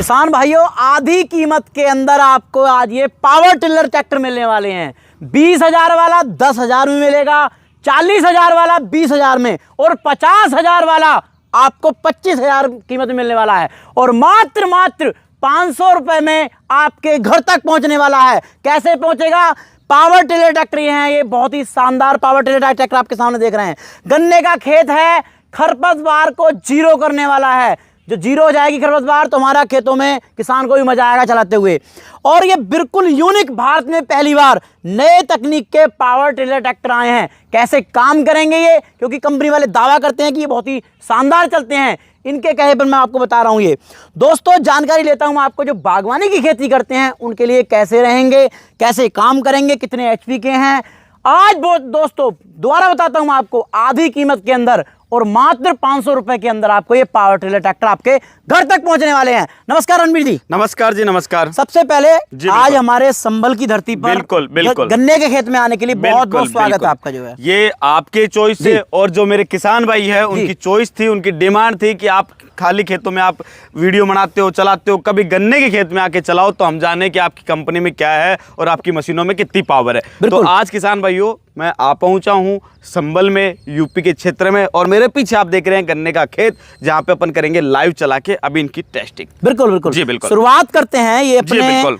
किसान भाइयों, आधी कीमत के अंदर आपको आज ये पावर टिलर ट्रैक्टर मिलने वाले हैं। 20,000 वाला 10,000 में मिलेगा, 40,000 वाला 20,000 में और 50,000 वाला आपको 25,000 कीमत में मिलने वाला है। और मात्र 500 रुपए में आपके घर तक पहुंचने वाला है। कैसे पहुंचेगा? पावर टिलर ट्रैक्टर हैं, ये बहुत ही शानदार पावर टिलर ट्रैक्टर आपके सामने देख रहे हैं। गन्ने का खेत है, खरपतवार को जीरो करने वाला है। जो जीरो हो जाएगी खरपतवार तो हमारा खेतों में किसान को भी मजा आएगा चलाते हुए। और ये बिल्कुल यूनिक, भारत में पहली बार नए तकनीक के पावर टिलर ट्रैक्टर आए हैं। कैसे काम करेंगे ये, क्योंकि कंपनी वाले दावा करते हैं कि ये बहुत ही शानदार चलते हैं, इनके कहे पर मैं आपको बता रहा हूं। ये दोस्तों जानकारी लेता हूं मैं आपको, जो बागवानी की खेती करते हैं उनके लिए कैसे रहेंगे, कैसे काम करेंगे, कितने एचपी के हैं। आज दोस्तों दोबारा बताता हूं मैं आपको, आधी कीमत के अंदर और मात्र 500 रुपए के अंदर आपको ये पावर टिलर ट्रैक्टर आपके घर तक पहुंचने वाले हैं। नमस्कार रणबीर जी। नमस्कार जी, नमस्कार। सबसे पहले आज हमारे संभल की धरती पर बिल्कुल गन्ने के खेत में आने के लिए बहुत बहुत स्वागत है आपका। जो है ये आपके चॉइस से, और जो मेरे किसान भाई है उनकी चॉइस थी, उनकी डिमांड थी कि आप खाली खेतों में आप वीडियो बनाते हो, चलाते हो, कभी गन्ने के खेत में आके चलाओ तो हम जाने कि आपकी कंपनी में क्या है और आपकी मशीनों में कितनी पावर है। तो आज किसान भाइयों मैं आ पहुंचा हूं संभल में, यूपी के क्षेत्र में, और मेरे पीछे आप देख रहे हैं गन्ने का खेत, जहां पे अपन करेंगे लाइव चला के अभी इनकी टेस्टिंग। बिल्कुल जी बिल्कुल। शुरुआत करते हैं। ये अपने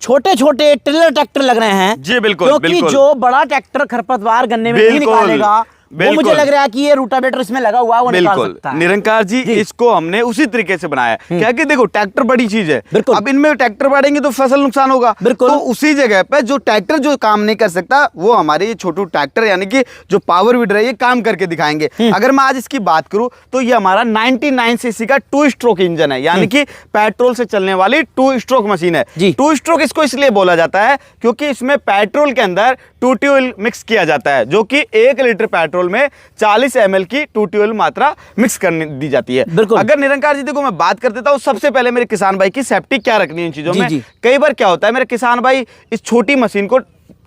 छोटे छोटे टिलर ट्रैक्टर लग रहे हैं। जी बिल्कुल। क्योंकि जो बड़ा ट्रैक्टर खरपतवार गन्ने में नहीं निकालेगा, वो मुझे लग रहा है कि ये रूटावेटर इसमें लगा हुआ है, वो निकाल सकता है। निरंकार जी, इसको हमने उसी तरीके से बनाया है। क्या कि देखो ट्रैक्टर बड़ी चीज है, अब इनमें ट्रैक्टर बढ़ेंगे तो फसल नुकसान होगा। तो उसी जगह पे जो ट्रैक्टर जो काम नहीं कर सकता, वो हमारे ये छोटू ट्रैक्टर यानी कि जो पावर वीडर है ये काम करके दिखाएंगे। अगर मैं आज इसकी बात करूं तो ये हमारा 99 सीसी का 2 स्ट्रोक इंजन है, यानी कि पेट्रोल से चलने वाली 2 स्ट्रोक मशीन है। 2 स्ट्रोक इसको इसलिए बोला जाता है क्योंकि इसमें पेट्रोल के अंदर 2T ऑयल मिक्स किया जाता है, जो कि 1 लीटर पेट्रोल में 40 ml की 2T ऑयल मात्रा मिक्स करने दी जाती है। अगर निरंकार जी देखो मैं बात कर देता हूं सबसे पहले मेरे किसान भाई की सेफ्टी क्या रखनी है इन चीजों में। कई बार क्या होता है, मेरे किसान भाई इस छोटी मशीन को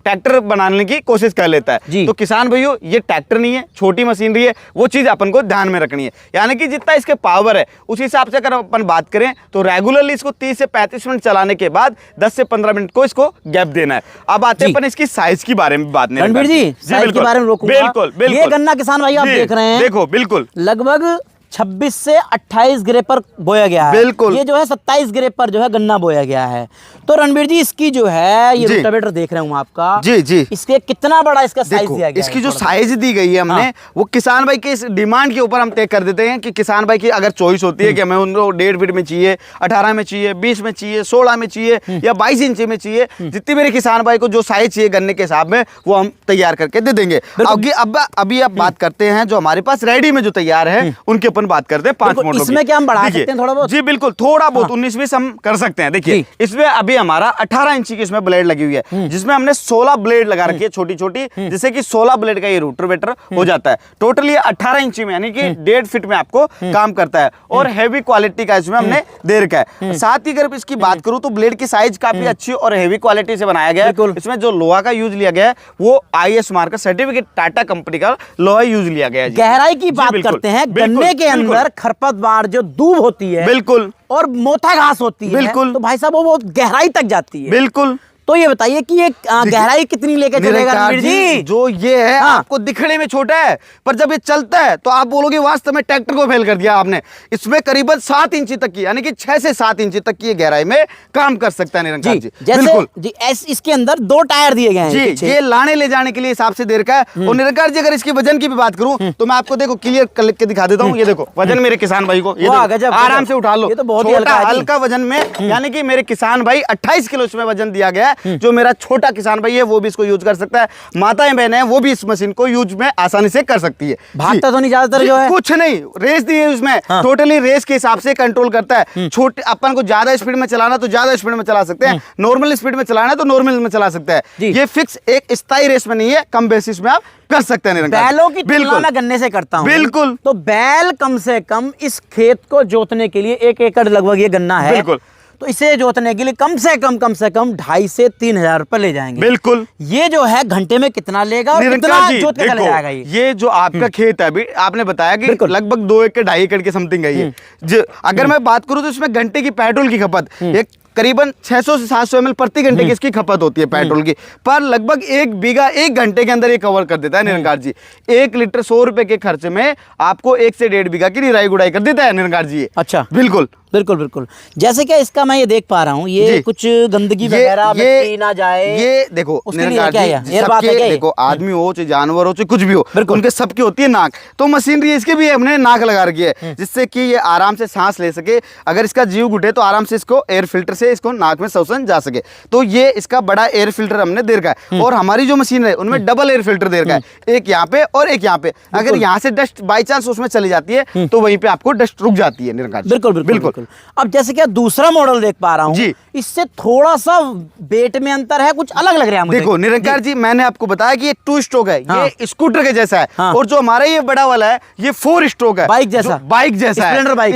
ट्रैक्टर बनाने की कोशिश कर लेता है। तो किसान भाइयों ये ट्रैक्टर नहीं है, छोटी मशीनरी है, वो चीज अपन को ध्यान में रखनी है। यानी कि जितना इसके पावर है उस हिसाब से अगर अपन बात करें तो रेगुलरली इसको 30 से 35 मिनट चलाने के बाद 10 से 15 मिनट को इसको गैप देना है। अब आते हैं अपन इसकी साइज की बारे में बात नहीं, रणबीर जी साइज के बारे में रोकूंगा। बिल्कुल। ये गन्ना किसान भाई आप देख रहे हैं, देखो बिल्कुल लगभग 26 से 28 गिरे पर बोया गया है। बिल्कुल। ये जो है 27 गिरे पर जो है गन्ना बोया गया है। तो रणबीर जी इसकी जो है ये रोटावेटर देख रहे हूँ आपका। जी। इसके कितना बड़ा इसका साइज दिया गया है? इसकी जो साइज दी गई है हमने, वो किसान भाई के इस डिमांड के ऊपर हम तय कर देते हैं कि किसान भाई की अगर चॉइस होती है कि हमें उनको 1.5 फीट में चाहिए, 18 में चाहिए, 20 में चाहिए, 16 में चाहिए या 22 इंच में चाहिए, जितनी मेरे किसान भाई को जो साइज चाहिए गन्ने के हिसाब में वो हम तैयार करके दे देंगे। अभी आप बात करते हैं जो हमारे पास रेडी में जो तैयार है उनके बात करते हैं 5 मोटर। इसमें क्या हम बढ़ा सकते हैं थोड़ा बहुत? जी बिल्कुल, थोड़ा बहुत 19-20 हम कर सकते हैं। देखिए इसमें अभी हमारा 18 इंची की इसमें ब्लेड लगी हुई है, जिसमें हमने 16 ब्लेड लगा रखी है छोटी छोटी, जिससे कि 16 ब्लेड का ये रोटावेटर हो जाता है। टोटल ये 18 इंची में यानी कि 1.5 फीट में आपको काम करता है, और हैवी क्वालिटी का इसमें हमने दे रखा है। साथ ही अगर इसकी बात करूं तो ब्लेड की साइज काफी अच्छी और हैवी क्वालिटी से बनाया गया है। इसमें जो लोहा का यूज लिया गया है वो IS mark certificate Tata company का लोहा यूज लिया गया है। गहराई की बात करते हैं, गन्ने के अंदर खरपतवार जो दूब होती है बिल्कुल और मोथा घास होती है बिल्कुल, तो भाई साहब वो गहराई तक जाती है बिल्कुल। तो ये बताइए कि ये गहराई कितनी लेके चलेगा रणबीर जी? जो ये है आपको दिखने में छोटा है, पर जब ये चलता है तो आप बोलोगे वास्तव में ट्रैक्टर को फेल कर दिया आपने। इसमें करीबन 7 इंची तक की यानी कि 6 से 7 इंची तक की ये गहराई में काम कर सकता है निरंकार जी। बिल्कुल जी। इसके अंदर 2 टायर दिए गए हैं जी, ये लाने ले जाने के लिए हिसाब से दे रखा है। और निरंकार जी अगर इसके वजन की भी बात करूं तो मैं आपको देखो क्लियर कर के दिखा देता हूँ। ये देखो वजन मेरे किसान भाई को, ये आराम से उठा लो, ये तो बहुत हल्का वजन में, यानी कि मेरे किसान भाई 28 किलो इसमें वजन दिया गया है। जो मेरा छोटा किसान भाई है वो भी इसको यूज कर सकता है, माताएं बहनें हैं वो भी इस मशीन को यूज में आसानी से कर सकती है। भागता तो नहीं ज्यादातर जो है, कुछ नहीं, रेस दी है उसमें, टोटली रेस के हिसाब से कंट्रोल करता है। छोटे अपन को ज्यादा स्पीड में चलाना तो ज्यादा स्पीड में चला सकते हैं, नॉर्मल स्पीड में चलाना है तो नॉर्मल में चला सकता है। ये फिक्स एक स्थायी रेस में नहीं है, कम बेसिस में आप कर सकते हैं। बैलों की तुलना मैं गन्ने से करता हूं बिल्कुल, तो बैल कम से कम इस खेत को जोतने के लिए 1 एकड़ लगभग ये गन्ना है। बिल्कुल। तो इसे जोतने के लिए कम से कम 2,500 से 3,000 रुपए ले जाएंगे। बिल्कुल। ये जो है घंटे में कितना लेगा और कितना जोत के चला जाएगा? ये जो आपका खेत है अभी आपने बताया कि लगभग 2 एकड़ 2.5 एकड़ के समथिंग है ये। अगर मैं बात करूं तो इसमें घंटे की पेट्रोल की खपत एक करीबन 600 से 700 ml प्रति घंटे की इसकी खपत होती है पेट्रोल की, पर लगभग 1 बीघा 1 घंटे के अंदर ये कवर कर देता है निरंकार जी। 1 लीटर 100 रुपए के खर्च में आपको 1 से 1.5 बीघा की निराई गुड़ाई कर देता है निरंकार जी। अच्छा, बिल्कुल बिल्कुल बिल्कुल। जैसे कि इसका मैं ये देख पा रहा हूँ, ये कुछ गंदगी वगैरह मिट्टी ना जाए, ये देखो निरंकार जी, सबके देखो आदमी हो चाहे जानवर हो चाहे कुछ भी हो, उनके सबकी होती है नाक, तो मशीनरी इसके भी हमने नाक लगा रखी है जिससे कि ये आराम से सांस ले सके। अगर इसका जीव घुटे तो आराम से इसको एयर फिल्टर से इसको नाक में श्वसन जा सके। तो ये इसका बड़ा एयर फिल्टर हमने दे रखा है, और हमारी जो मशीन है उनमें डबल एयर फिल्टर दे रखा है, एक यहाँ पे और एक यहाँ पे। अगर यहाँ से डस्ट बाई चांस उसमें चली जाती है तो वहीं पे आपको डस्ट रुक जाती है निरंकार। बिल्कुल बिल्कुल। अब जैसे कि दूसरा मॉडल देख पा रहा हूँ जी, इससे थोड़ा सा वेट में अंतर है, कुछ अलग लग रहा है मुझे। देखो निरंकार जी, मैंने आपको बताया कि ये 2 स्ट्रोक है, ये स्कूटर के जैसा है, और जो हमारा ये बड़ा वाला है ये 4 स्ट्रोक है, बाइक जैसा है, स्प्लेंडर बाइक।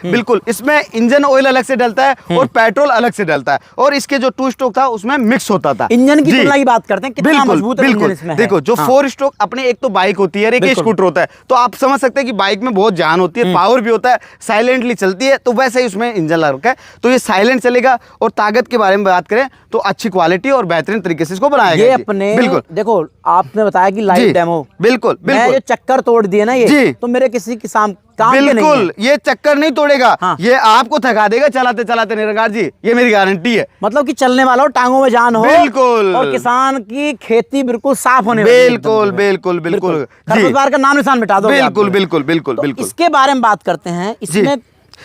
बिल्कुल। इसमें इंजन ऑयल अलग से डलता है और पेट्रोल अलग से डलता है, और इसके जो 2 स्ट्रोक था उसमें मिक्स होता था। इंजन की तुलना की बात करते हैं, कितना मजबूत है इंजन इसमें। देखो जो 4 स्ट्रोक अपने एक तो बाइक होती है, एक स्कूटर होता है, तो आप समझ सकते हैं कि बाइक में बहुत जान होती है, पावर भी होता है, साइलेंटली चलती है, तो वैसे ही उसमें इंजन लगा रखा है, तो ये साइलेंट चलेगा। और ताकत के बारे में बात करें तो अच्छी क्वालिटी और बेहतरीन तरीके से इसको बनाया गया है। अपने बिल्कुल देखो, आपने बताया कि लाइव डेमो, बिल्कुल ये चक्कर तोड़ दिए ना ये, तो मेरे किसी किसान बिल्कुल ये चक्कर नहीं तोड़ेगा, ये आपको थका देगा चलाते चलाते निरंकार जी, ये मेरी गारंटी है। मतलब कि चलने वाला हो, टांगों में जान हो, बिल्कुल, और किसान की खेती बिल्कुल साफ होने बिल्कुल बिल्कुल बिल्कुल खरपतवार का नाम निशान मिटा दो। बिल्कुल बिल्कुल बिल्कुल बिल्कुल। इसके बारे में बात करते हैं। इसमें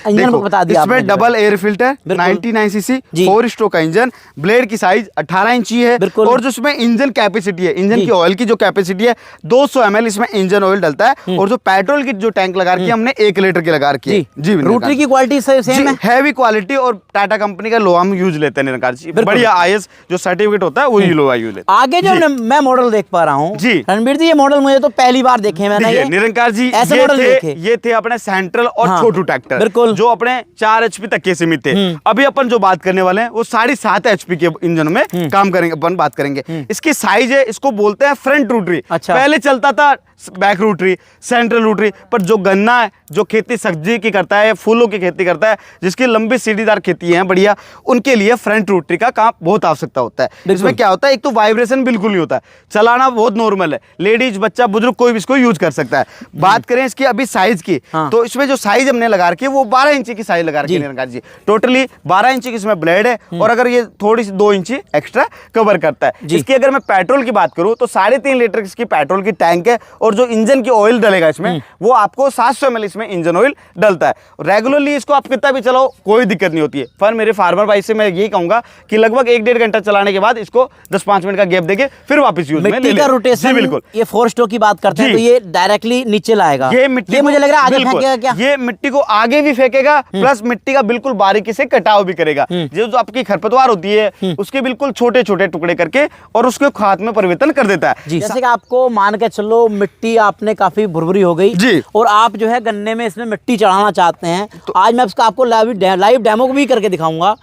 इंजन को बता दिया, इसमें double air filter 99 CC 4 stroke का इंजन, ब्लेड की साइज 18 इंची है, और जो इसमें इंजन कैपेसिटी है, इंजन की ऑयल की जो कैपेसिटी है 200 ml इसमें इंजन ऑयल डलता है, और जो पेट्रोल की जो टैंक लगा रखी है हमने 1 लीटर की लगा रखी है जी। रोटरी की क्वालिटी सेम है, हैवी क्वालिटी, और टाटा कंपनी का लोहा हम यूज लेते हैं निरंकार जी, बढ़िया IS जो सर्टिफिकेट होता है वही लोहा यूज लेते हैं। आगे जो मैं मॉडल देख पा रहा हूँ जी रणबीर जी, ये मॉडल मुझे तो पहली बार देखे मैंने निरंकार जी। ऐसे मॉडल देखे, ये थे अपने सेंट्रल और छोटू ट्रैक्टर, बिल्कुल, जो अपने 4 HP तक के सीमित थे। अभी अपन जो बात करने वाले हैं वो 7.5 HP के इंजन में काम करेंगे, अपन बात करेंगे। इसकी साइज है, इसको बोलते हैं फ्रंट रोटरी। अच्छा। पहले चलता था बैक रोटरी, सेंट्रल रोटरी, पर जो गन्ना है, जो खेती सब्जी की करता है, फूलों की खेती करता है, जिसकी लंबी सीढ़ीदार खेती है बढ़िया, उनके लिए फ्रंट रोटरी का काम बहुत आवश्यकता होता है। इसमें क्या होता है, एक तो वाइब्रेशन बिल्कुल नहीं होता है, चलाना बहुत नॉर्मल है, लेडीज बच्चा बुजुर्ग कोई भी इसको यूज कर सकता है। बात करें इसकी अभी साइज की, तो इसमें जो साइज हमने लगा रखी है वो 12 इंची की साइज लगा रखी है निरंकार जी। टोटली 12 इंची की इसमें ब्लेड है, और अगर ये थोड़ी सी 2 इंची एक्स्ट्रा कवर करता है। इसकी अगर मैं पेट्रोल की बात करूं तो 3.5 लीटर इसकी पेट्रोल की टैंक है, और जो इंजन की ऑयल डलेगा इसमें वो आपको 700 ml इसमें इंजन ऑयल डलता है। रेगुलरली इसको आप कितना भी चलाओ कोई दिक्कत नहीं होती है, पर मेरे फार्मर भाई से मैं यही कहूंगा कि लगभग 1-1.5 घंटा चलाने के बाद इसको 10-5 मिनट का गैप देके फिर वापस यूज में ले ले। रोटेशन, बिल्कुल ये 4 स्ट्रोक की बात करते हैं तो ये डायरेक्टली नीचे लाएगा, ये मिट्टी मुझे लग रहा है आगे फेंकेगा क्या? ये मिट्टी को आगे भी फेंकेगा, प्लस मिट्टी का बिल्कुल बारीकी से कटाव भी करेगा। जो आपकी खरपतवार होती है उसके बिल्कुल छोटे छोटे टुकड़े करके और उसके खाद में परिवर्तन कर देता है। जैसे कि आपको मान के चलो मिट्टी आपने काफी भुरभुरी हो गई जी, और आप जो है गन्ने में इसमें मिट्टी चढ़ाना चाहते हैं, तो आज मैं इसका आपको लाइव डेमो भी करके दिखाऊंगा,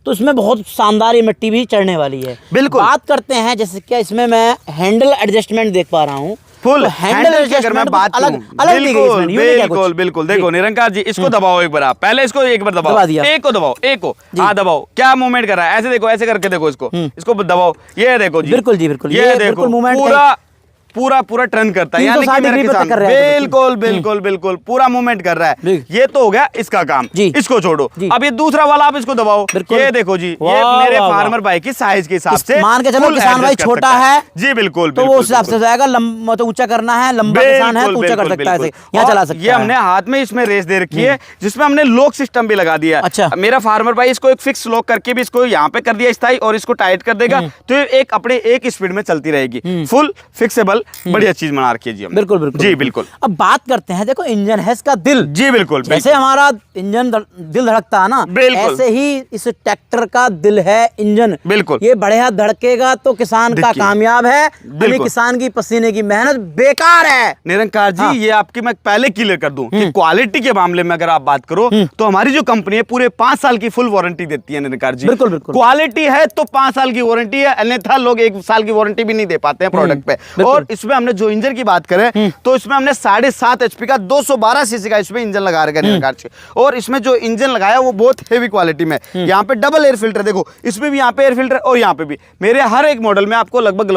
तो इसमें बहुत शानदार ये मिट्टी भी चढ़ने वाली है। बिल्कुल। बात करते हैं जैसे क्या इसमें मैं हैंडल एडजस्टमेंट देख पा रहा हूँ, फुल हैंडल की अगर मैं बात करूं, बिल्कुल बिल्कुल बिल्कुल। देखो निरंकार जी, इसको दबाओ एक बार, आप पहले इसको एक बार दबाओ, एक को दबाओ, एक को हाँ दबाओ, क्या मूवमेंट कर रहा है, ऐसे देखो, ऐसे करके देखो इसको दबाओ, ये देखो जी, बिल्कुल जी बिल्कुल, ये देखो पूरा पूरा टर्न करता है, यानी कि मेरा किसान बिल्कुल बिल्कुल बिल्कुल पूरा मूवमेंट कर रहा है। ये तो हो गया इसका काम, इसको छोड़ो। अब ये दूसरा वाला आप इसको दबाओ, ये देखो जी, ये मेरे फार्मर भाई की साइज के हिसाब से, मान के चलो किसान भाई छोटा है जी, बिल्कुल, तो वो उस हिसाब से जाएगा, तो ऊंचा करना है, लंबा किसान है तो ऊंचा कर सकता है, यहाँ चला सकता है। ये हमने हाथ में इसमें रेस दे रखी है, जिसमें हमने लॉक सिस्टम भी लगा दिया। अच्छा, मेरा फार्मर भाई इसको एक फिक्स लॉक करके भी इसको यहाँ पे कर दिया स्थायी, और इसको टाइट कर देगा, तो एक अपने एक स्पीड में चलती रहेगी, फुल फिक्सेबल बढ़िया चीज बना रखी है जी हमने। बिल्कुल बिल्कुल जी बिल्कुल। अब बात करते हैं, देखो इंजन है इसका दिल। जी बिल्कुल। जैसे हमारा इंजन दिल धड़कता है ना, ऐसे ही इस ट्रैक्टर का दिल है इंजन। बिल्कुल। ये बढ़िया धड़केगा तो किसान का कामयाब है, यानी किसान की पसीने की मेहनत बेकार है। निरंकार जी, ये आपकी मैं पहले क्लियर कर दूं कि क्वालिटी के मामले में अगर आप बात करो तो हमारी जो कंपनी है पूरे 5 साल की फुल वारंटी देती है निरंकार जी। बिल्कुल बिल्कुल। क्वालिटी है तो 5 साल की वारंटी है, अन्यथा लोग 1 साल की वारंटी भी नहीं दे पाते हैं प्रोडक्ट पे। और इसमें हमने जो इंजन की बात करें तो इसमें हमने 7.5 HP का 212 सीसी का इसमें इंजन लगा रखा है निरंकार जी। और इसमें जो इंजन लगाया वो बहुत हेवी क्वालिटी में। यहाँ पे डबल एयर फिल्टर, देखो इसमें भी यहाँ पे एयर फिल्टर और यहाँ पे भी। मेरे हर एक मॉडल में आपको लगभग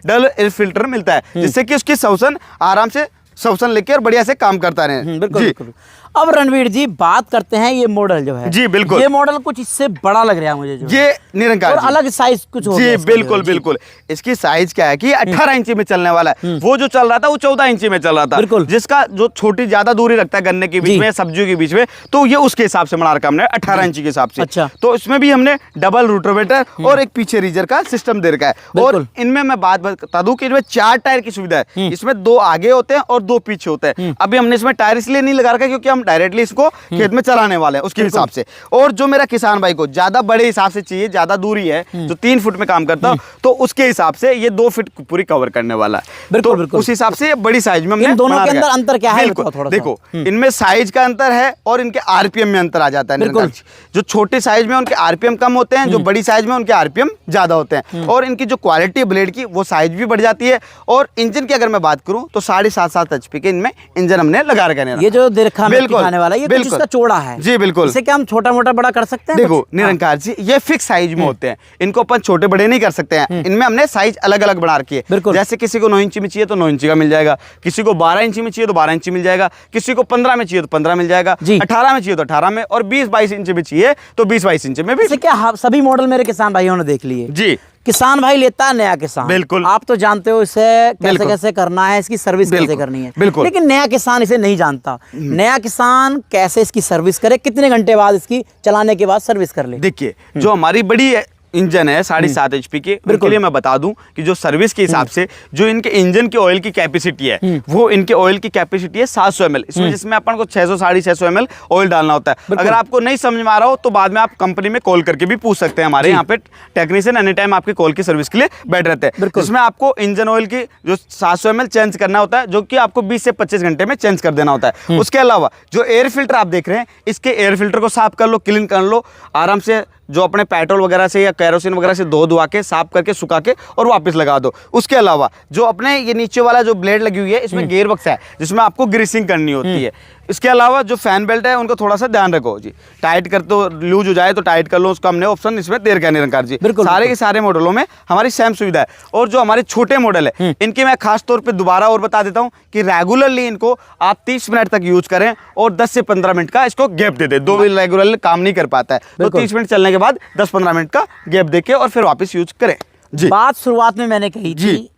डबल एयर फिल्टर मिलता है, जिससे कि उसकी श्वसन आराम से श्वसन लेके और बढ़िया से काम करता रहे। बिल्कुल। अब रणवीर जी बात करते हैं ये मॉडल जो है। जी बिल्कुल। ये मॉडल कुछ इससे बड़ा लग रहा है मुझे, जो ये निरंकार और अलग साइज कुछ हो जी बिल्कुल बिल्कुल। इसकी साइज क्या है कि 18 इंची में चलने वाला है। वो जो चल रहा था वो 14 इंची में चल रहा था। बिल्कुल। जिसका जो छोटी ज्यादा दूरी रखता है गन्ने के बीच में, सब्जियों के बीच में, तो ये उसके हिसाब से बना रखा हमने 18 इंची के हिसाब से। अच्छा। तो इसमें भी हमने डबल रोटावेटर और एक पीछे रीजर का सिस्टम दे रखा है। और इनमें मैं बात बता दूं कि इनमें 4 टायर की सुविधा है। इसमें 2 आगे होते हैं और 2 पीछे होते हैं। अभी हमने इसमें टायर इसलिए नहीं लगा रखा क्योंकि हम डायरेक्टली इसको खेत में चलाने वाले हैं उसके हिसाब से। और जो मेरा किसान भाई को ज्यादा बड़े हिसाब से चाहिए, ज्यादा दूरी है, जो 3 फुट में काम करता हूँ, तो उसके हिसाब से ये 2 फीट पूरी कवर करने वाला है। बिल्कुल। उस हिसाब से बड़ी साइज में इन दोनों के अंदर अंतर क्या है? देखो इनमें साइज का अंतर है और इनके आरपीएम में अंतर आ जाता है। जो छोटे साइज में उनके आरपीएम कम होते हैं, जो बड़ी साइज में उनके आरपीएम ज्यादा होते हैं। और इनकी जो क्वालिटी ब्लेड की वो साइज भी बढ़ जाती है। और इंजन की अगर मैं बात करूं तो 7.5 HP के इनमें इंजन हमने लगा रखा है। ये जो दिरखा में दिखाने वाला ये कुछ इसका चौड़ा है। जी बिल्कुल। इसे क्या हम छोटा मोटा बड़ा कर सकते हैं? देखो निरंकार जी, ये फिक्स साइज में होते हैं, इनको अपन छोटे बड़े नहीं कर सकते हैं। इनमें हमने साइज अलग अलग बना रखी है। जैसे किसी को 9 इंची में चाहिए तो 9 इंची का मिल जाएगा, किसी को 12 इंची में चाहिए तो 12 इंची मिल जाएगा, किसी को 15 में चाहिए तो 15 मिल जाएगा, 18 में चाहिए तो 18 में, और 20-22 इंची में चाहिए तो 20-22 इंची में भी। क्या सभी मॉडल मेरे किसान भाइयों ने देख लिए? जी। किसान भाई लेता है नया किसान, बिल्कुल, आप तो जानते हो इसे कैसे कैसे करना है, इसकी सर्विस कैसे करनी है। बिल्कुल। लेकिन नया किसान इसे नहीं जानता। नया किसान कैसे इसकी सर्विस करे, कितने घंटे बाद इसकी चलाने के बाद सर्विस कर ले? देखिए जो हमारी बड़ी इंजन है 7.5 HP की, उनके लिए मैं बता दूं कि जो सर्विस के हिसाब से जो इनके इंजन के ऑयल की कैपेसिटी है, वो इनके ऑयल की कैपेसिटी है 700 ml। इसमें जिसमें अपन को 600-650 ml ऑयल डालना होता है। अगर आपको नहीं समझ में आ रहा हो तो बाद में आप कंपनी में कॉल करके भी पूछ सकते हैं। हमारे यहाँ पे टेक्नीशियन एनी टाइम आपके कॉल की सर्विस के लिए बैठ रहते हैं। इसमें आपको इंजन ऑयल की जो 700 ml चेंज करना होता है, जो कि आपको 20 से 25 घंटे में चेंज कर देना होता है। उसके अलावा जो एयर फिल्टर आप देख रहे हैं, इसके एयर फिल्टर को साफ कर लो, क्लीन कर लो आराम से, जो अपने पेट्रोल वगैरह से या केरोसिन वगैरह से धो धुआ के साफ करके सुखा के और वापस लगा दो। उसके अलावा जो अपने ये नीचे वाला जो ब्लेड लगी हुई है, इसमें गियर बक्स है जिसमें आपको ग्रीसिंग करनी होती है। इसके अलावा जो फैन बेल्ट है उनको थोड़ा सा ध्यान रखो जी, टाइट कर तो लूज हो जाए तो टाइट कर लो, उसका हमने ऑप्शन इसमें दे रखा है निरंकार जी। सारे के सारे मॉडलों में हमारी सेम सुविधा है। और जो हमारे छोटे मॉडल है इनकी मैं खास तौर पे दोबारा और बता देता हूँ कि रेगुलरली इनको आप 30 मिनट तक यूज करें और 10 से 15 मिनट का इसको गैप दे दे। 2 व्हील रेगुलरली काम नहीं कर पाता है, तो 30 मिनट चलने के बाद 10-15 मिनट का गैप देके और फिर वापस यूज करें जी। बात शुरुआत में मैंने कही थी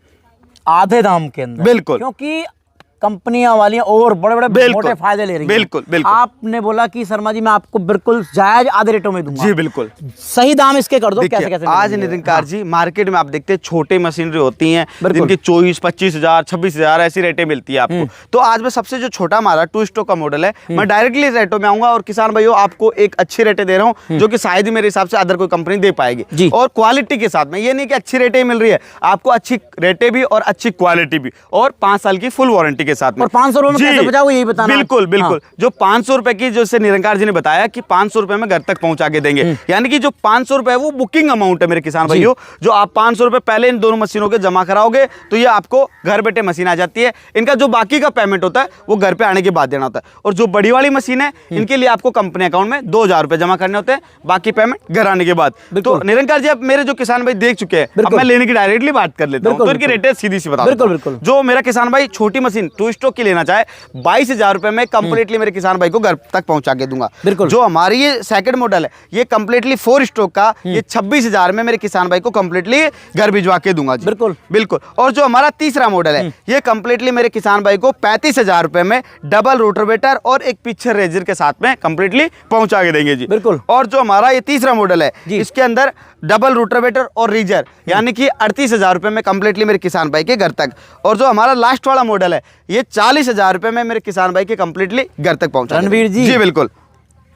आधे दाम के अंदर, बिल्कुल, क्योंकि कंपनियां वाली और बड़े-बड़े मोटे फायदे ले रही हैं। बिल्कुल बिल्कुल। आपने बोला कि शर्मा जी मैं आपको बिल्कुल जायज आधे रेटों में दूंगा। जी बिल्कुल, सही दाम इसके कर दो। कैसे कैसे आज निरंकार जी मार्केट में आप देखते हैं छोटे मशीनरी होती हैं जिनकी 24-25 हज़ार 26 हज़ार ऐसी रेटें मिलती है आपको। तो आज में सबसे जो छोटा हमारा 2 स्ट्रोक का मॉडल है, मैं डायरेक्टली रेटों में आऊंगा और किसान भाइयों आपको एक अच्छी रेटें दे रहा हूँ जो कि शायद ही मेरे हिसाब से अदर कोई कंपनी दे पाएगी। और क्वालिटी के साथ में, ये नहीं कि अच्छी रेटें मिल रही है, आपको अच्छी रेटें भी और अच्छी क्वालिटी भी, और 5 साल की फुल वारंटी के साथ में। 500 रुपए में कैसे बचाओ यही बताना। बिल्कुल बिल्कुल। जो 500 रुपए की, जैसे निरंकार जी ने बताया कि 500 रुपए में घर तक पहुंचा के देंगे, यानी कि जो 500 रुपए है वो बुकिंग अमाउंट है मेरे किसान भाइयों। जो आप 500 रुपए पहले इन दोनों मशीनों के जमा कराओगे तो ये आपको घर बैठे मशीन आ जाती है। इनका जो बाकी का पेमेंट होता है वो घर पे आने के बाद देना होता है। और जो बड़ी वाली मशीन है इनके लिए आपको कंपनी अकाउंट में 2000 रुपए जमा करने होते हैं, बाकी पेमेंट घर आने के बाद। तो निरंकार जी अब मेरे जो किसान भाई देख चुके हैं, अब मैं लेने की डायरेक्टली बात कर लेता हूँ, तो इनकी रेटें सीधी सी बता देता हूं। जो मेरा किसान भाई छोटी मशीन 2 स्ट्रोक की लेना चाहे, 22,000 रुपए में कंप्लीटली मेरे किसान भाई को घर तक पहुंचा के दूंगा। जो हमारी ये सेकंड मॉडल है, ये कंप्लीटली 4 स्ट्रोक का, ये 26,000 में मेरे किसान भाई को कंप्लीटली घर भिजवा के दूंगा जी। बिल्कुल बिल्कुल। और जो हमारा तीसरा मॉडल है, ये कंप्लीटली मेरे किसान भाई को 35,000 रुपए में डबल रोटावेटर और एक पीछे रेजर के साथ में कंप्लीटली पहुंचा के देंगे जी। बिल्कुल। और जो हमारा ये तीसरा मॉडल है, इसके अंदर डबल रोटावेटर और रीजर, यानी कि 38,000 रुपये में कंप्लीटली मेरे किसान भाई के घर तक। और जो हमारा लास्ट वाला मॉडल है ये 40,000 रुपये में मेरे किसान भाई के कंप्लीटली घर तक पहुंचा। रणवीर जी बिल्कुल,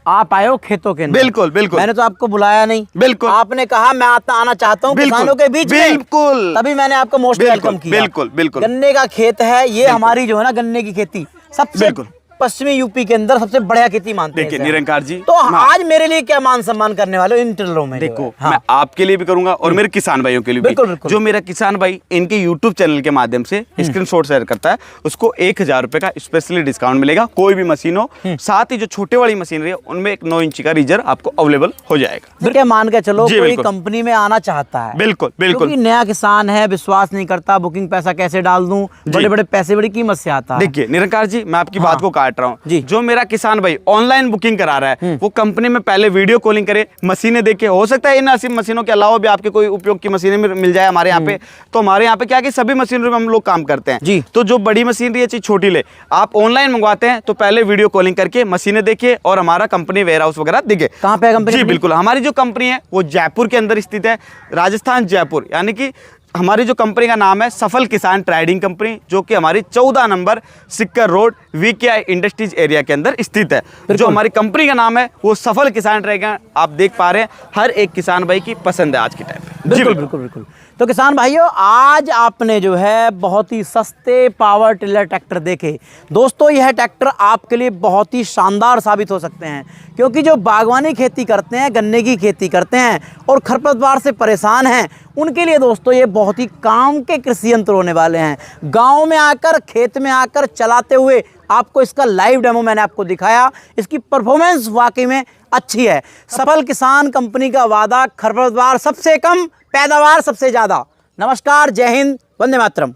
आप आए हो खेतों के अंदर। बिल्कुल बिल्कुल, मैंने तो आपको बुलाया नहीं। बिल्कुल, आपने कहा मैं आना चाहता हूँ किसानों के बीच में। बिल्कुल, तभी मैंने आपको मोस्ट वेलकम किया। बिल्कुल बिल्कुल, गन्ने का खेत है ये, हमारी जो है ना गन्ने की खेती सबसे पश्चिमी यूपी के अंदर सबसे बढ़िया खेती मानते हैं। देखिए निरंकार जी, तो आज मेरे लिए क्या मान सम्मान करने वाले हो इंटरव्यू में? देखो मैं आपके लिए भी करूंगा और मेरे किसान भाइयों के लिए भी। जो मेरा किसान भाई इनके यूट्यूब चैनल के माध्यम से स्क्रीनशॉट शेयर करता है उसको 1,000 रुपए का स्पेशली डिस्काउंट मिलेगा। कोई भी मशीन हो, साथ ही जो छोटे वाली मशीनरी है उनमें एक 9 इंची का रीजर आपको अवेलेबल हो जाएगा। ठीक है, मान के चलो कोई कंपनी में आना चाहता है, बिल्कुल बिल्कुल, नया किसान है, विश्वास नहीं करता, बुकिंग पैसा कैसे डाल दूं, बड़े बड़े पैसे बड़ी कीमत से आता है। देखिए निरंकार जी, मैं आपकी बात को काट रहा हूँ। जो मेरा किसान भाई ऑनलाइन बुकिंग करा रहा है वो कंपनी में पहले वीडियो कॉलिंग करे, मशीनें देखे, हो सकता है इन 80 मशीनों के अलावा भी आपके कोई उपयोग की मशीनें मिल जाए हमारे यहाँ पे। तो हमारे यहाँ पे क्या कि सभी मशीनरी में हम लोग काम करते हैं। तो जो बड़ी मशीनरी है चाहे छोटी ले, आप ऑनलाइन मंगवाते हैं तो पहले वीडियो कॉलिंग करके मशीनें देखिए और हमारा कंपनी वेयर हाउस वगैरह दिखे। कहाँ पे कंपनी? जी बिल्कुल, हमारी जो कंपनी है वो जयपुर के अंदर स्थित है, राजस्थान जयपुर। यानी कि हमारी जो कंपनी का नाम है सफल किसान ट्रेडिंग कंपनी, जो कि हमारी 14 नंबर सिक्कर रोड VKI इंडस्ट्रीज एरिया के अंदर स्थित है। जो हमारी कंपनी का नाम है वो सफल किसान ट्रेडिंग, आप देख पा रहे हैं हर एक किसान भाई की पसंद है आज के टाइम पे। बिल्कुल बिल्कुल बिल्कुल। तो किसान भाइयों, आज आपने जो है बहुत ही सस्ते पावर टिलर ट्रैक्टर देखे। दोस्तों यह ट्रैक्टर आपके लिए बहुत ही शानदार साबित हो सकते हैं, क्योंकि जो बागवानी खेती करते हैं, गन्ने की खेती करते हैं और खरपतवार से परेशान हैं, उनके लिए दोस्तों ये बहुत ही काम के कृषि यंत्र होने वाले हैं। गांव में आकर, खेत में आकर चलाते हुए आपको इसका लाइव डेमो मैंने आपको दिखाया। इसकी परफॉर्मेंस वाकई में अच्छी है। सफल किसान कंपनी का वादा, खरपतवार सबसे कम, पैदावार सबसे ज़्यादा। नमस्कार, जय हिंद, वंदे मातरम।